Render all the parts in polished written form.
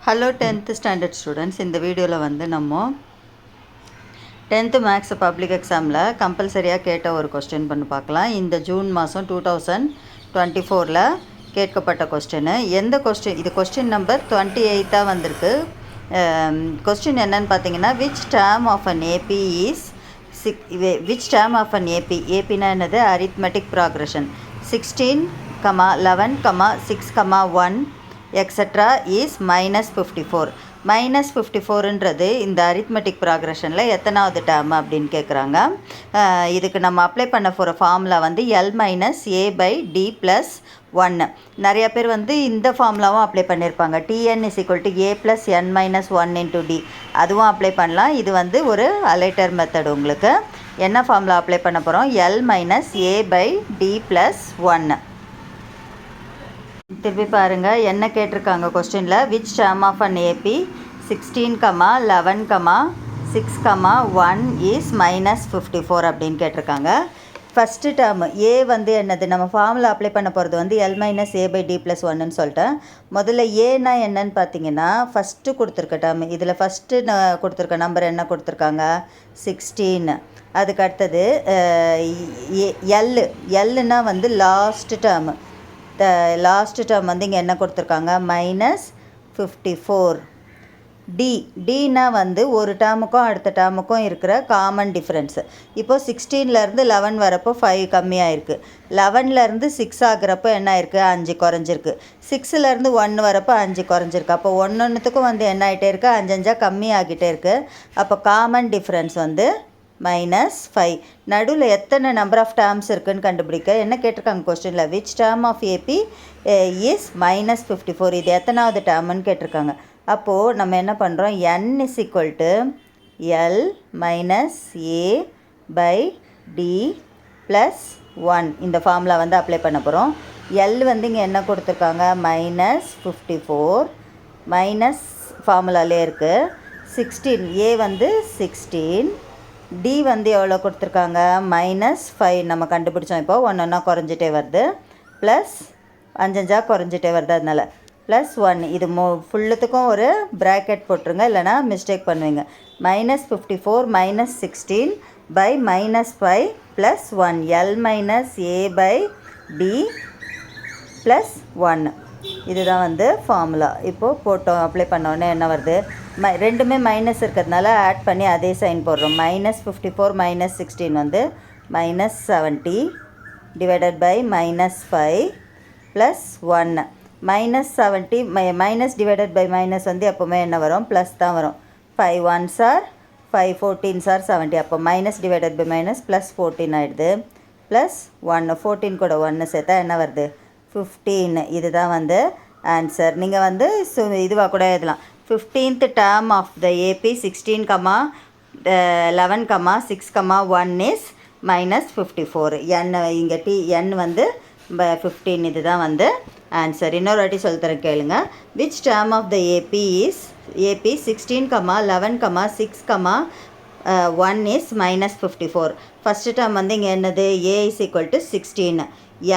Hello 10th standard students, இந்த வீடியோவில் வந்து நம்ம 10th மேக்ஸ் பப்ளிக் எக்ஸாமில் கம்பல்சரியாக கேட்ட ஒரு கொஸ்டின் பண்ணி பார்க்கலாம். இந்த ஜூன் மாதம் 2024 கேட்கப்பட்ட கொஸ்டின். எந்த கொஸ்டின் இது? கொஸ்டின் நம்பர் 28 வந்திருக்கு. கொஸ்டின் என்னன்னு பார்த்தீங்கன்னா, which term of an AP is ஏபினா என்னது? Arithmetic progression 16, 11, 6, 1 extra is -54. -54ன்றது இந்த அரித்மெட்டிக் ப்ராக்ரெஷனில் எத்தனாவது டேர்ம் அப்படின்னு கேட்குறாங்க. இதுக்கு நம்ம அப்ளை பண்ண போகிற ஃபார்முலா வந்து L-A/D+1. நிறையா பேர் வந்து இந்த ஃபார்முலாவும் அப்ளை பண்ணியிருப்பாங்க. Tn = A + n - 1 × D. அதுவும் அப்ளை பண்ணலாம். இது வந்து ஒரு அலைட்டர் மெத்தட். உங்களுக்கு என்ன ஃபார்முலா அப்ளை பண்ண போகிறோம்? L-A/D+1. திருப்பி பாருங்கள் என்ன கேட்டிருக்காங்க கொஸ்டினில். Which term of an AP 16, 11, 6, 1 is -54 அப்படின்னு கேட்டிருக்காங்க. ஃபஸ்ட்டு டேர்ம் ஏ வந்து என்னது? நம்ம ஃபார்முலா அப்ளை பண்ண போகிறது வந்து L-A/D+1ன்னு சொல்லிட்டேன். முதல்ல ஏன்னா என்னன்னு பார்த்தீங்கன்னா, ஃபஸ்ட்டு கொடுத்துருக்க டேர்ம். இதில் ஃபஸ்ட்டு கொடுத்துருக்க நம்பர் என்ன கொடுத்துருக்காங்க? 16. அதுக்கு அடுத்தது எல்லுன்னா வந்து லாஸ்ட் டேர்மு. லாஸ்ட் டேர்ம் வந்து இங்கே என்ன கொடுத்துருக்காங்க? -54. டினா வந்து ஒரு டேர்முக்கும் அடுத்த டேர்முக்கும் இருக்கிற காமன் டிஃப்ரென்ஸு. இப்போது 16லேருந்து 11 வரப்போ 5 கம்மியாகிருக்கு. 11லேருந்து 6 ஆகிறப்போ என்ன ஆயிருக்கு? 5 குறைஞ்சிருக்கு. 6லேருந்து 1 வரப்போ 5 குறைஞ்சிருக்கு. அப்போ ஒன்றுத்துக்கும் வந்து என்ன ஆகிட்டே இருக்குது? 5 கம்மியாகிட்டே இருக்குது. அப்போ காமன் டிஃப்ரென்ஸ் வந்து -5. நடுவில் எத்தனை நம்பர் ஆஃப் டேர்ம்ஸ் இருக்குதுன்னு கண்டுபிடிக்க என்ன கேட்டிருக்காங்க கொஸ்டினில்? Which term of AP is -54. இது எத்தனாவது டேர்முன்னு கேட்டிருக்காங்க. அப்போது நம்ம என்ன பண்ணுறோம்? n = L-A/D+1 இந்த ஃபார்முலா வந்து அப்ளை பண்ண போகிறோம். எல் வந்து இங்கே என்ன கொடுத்துருக்காங்க? -54 மைனஸ் ஃபார்முலாலே இருக்குது 16. ஏ வந்து 16. டி வந்து எவ்வளோ கொடுத்துருக்காங்க? -5 நம்ம கண்டுபிடிச்சோம். இப்போ ஒன்றா குறைஞ்சிட்டே வருது. ப்ளஸ் 5 குறைஞ்சிட்டே வருது. அதனால் +1. இது ஃபுல்லுத்துக்கும் ஒரு ப்ராக்கெட் போட்டுருங்க, இல்லைனா மிஸ்டேக் பண்ணுவீங்க. -54 -16 by -5 +1. L-A/D+1 இதுதான் வந்து ஃபார்முலா. இப்போது போட்டோம். அப்ளை பண்ணோன்னே என்ன வருது? ரெண்டுமே மைனஸ் இருக்கிறதுனால ஆட் பண்ணி அதே சைன் போடுறோம். -54 -16 வந்து -70 divided by -5 +1. -70 minus divided by minus வந்து எப்போவுமே என்ன வரும்? ப்ளஸ் தான் வரும். 5 1s are 5, 14s are 70. அப்போ மைனஸ் டிவைடட் பை மைனஸ் +14 ஆகிடுது. +1 14 கூட 1 சேர்த்தா என்ன வருது? 15. இதுதான் வந்து ஆன்சர். நீங்கள் வந்து இதுவாக கூட எழுதலாம். 15th term of the AP 16, 11, 6, 1 is -54. n இங்கே n வந்து 15. இதுதான் வந்து ஆன்சர். இன்னொரு வாட்டி சொல்லித்தரேன் கேளுங்க. Which term of the AP 16, 11, 6, 1 is -54. First term வந்து இங்கே என்னது? A = 16.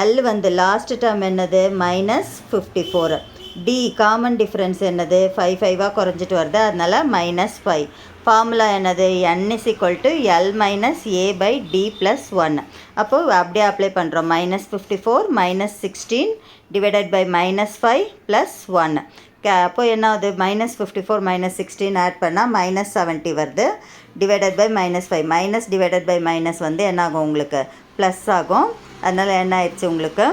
எல் வந்து லாஸ்ட் டேர்ம் என்னது? -54. டி காமன் டிஃப்ரென்ஸ் என்னது? 5 குறைஞ்சிட்டு வருது, அதனால் -5. ஃபார்முலா என்னது? n = L-A/D+1. அப்போது அப்படியே அப்ளை பண்ணுறோம். -54 -16 டிவைடட் பை -5 +1. அப்போ என்ன ஆகுது? -54 -16 ஆட் பண்ணால் -70 வருது. Divided by -5 minus divided by minus வந்து என்ன ஆகும்? உங்களுக்கு ப்ளஸ் ஆகும். அதனால் என்ன ஆயிடுச்சு உங்களுக்கு?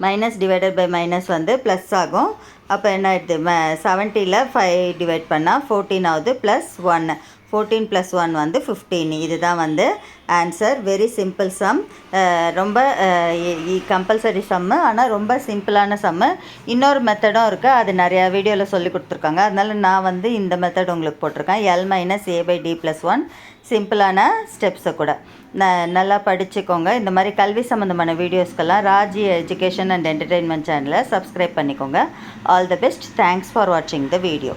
மைனஸ் டிவைடட் பை மைனஸ் வந்து ப்ளஸ் ஆகும். அப்போ என்ன ஆகிடுது? 70ல் 5 டிவைட் பண்ணால் 14 ஆகுது. +1 14 + 1 வந்து 15. இதுதான் வந்து ஆன்சர். Very simple some. ரொம்ப கம்பல்சரி சம்மு, ஆனால் ரொம்ப சிம்பிளான சம்மு. இன்னொரு மெத்தடும் இருக்குது, அது நிறையா வீடியோவில் சொல்லி கொடுத்துருக்காங்க. அதனால் நான் வந்து இந்த மெத்தட் உங்களுக்கு போட்டிருக்கேன். L-A/D+1 சிம்பிளான ஸ்டெப்ஸை கூட நல்லா படிச்சுக்கோங்க. இந்த மாதிரி கல்வி சம்மந்தமான வீடியோஸ்க்கெல்லாம் ராஜி எஜுகேஷன் அண்ட் என்டர்டெயின்மெண்ட் சேனலை சப்ஸ்கிரைப் பண்ணிக்கோங்க. All the best. Thanks for வாட்சிங் த வீடியோ.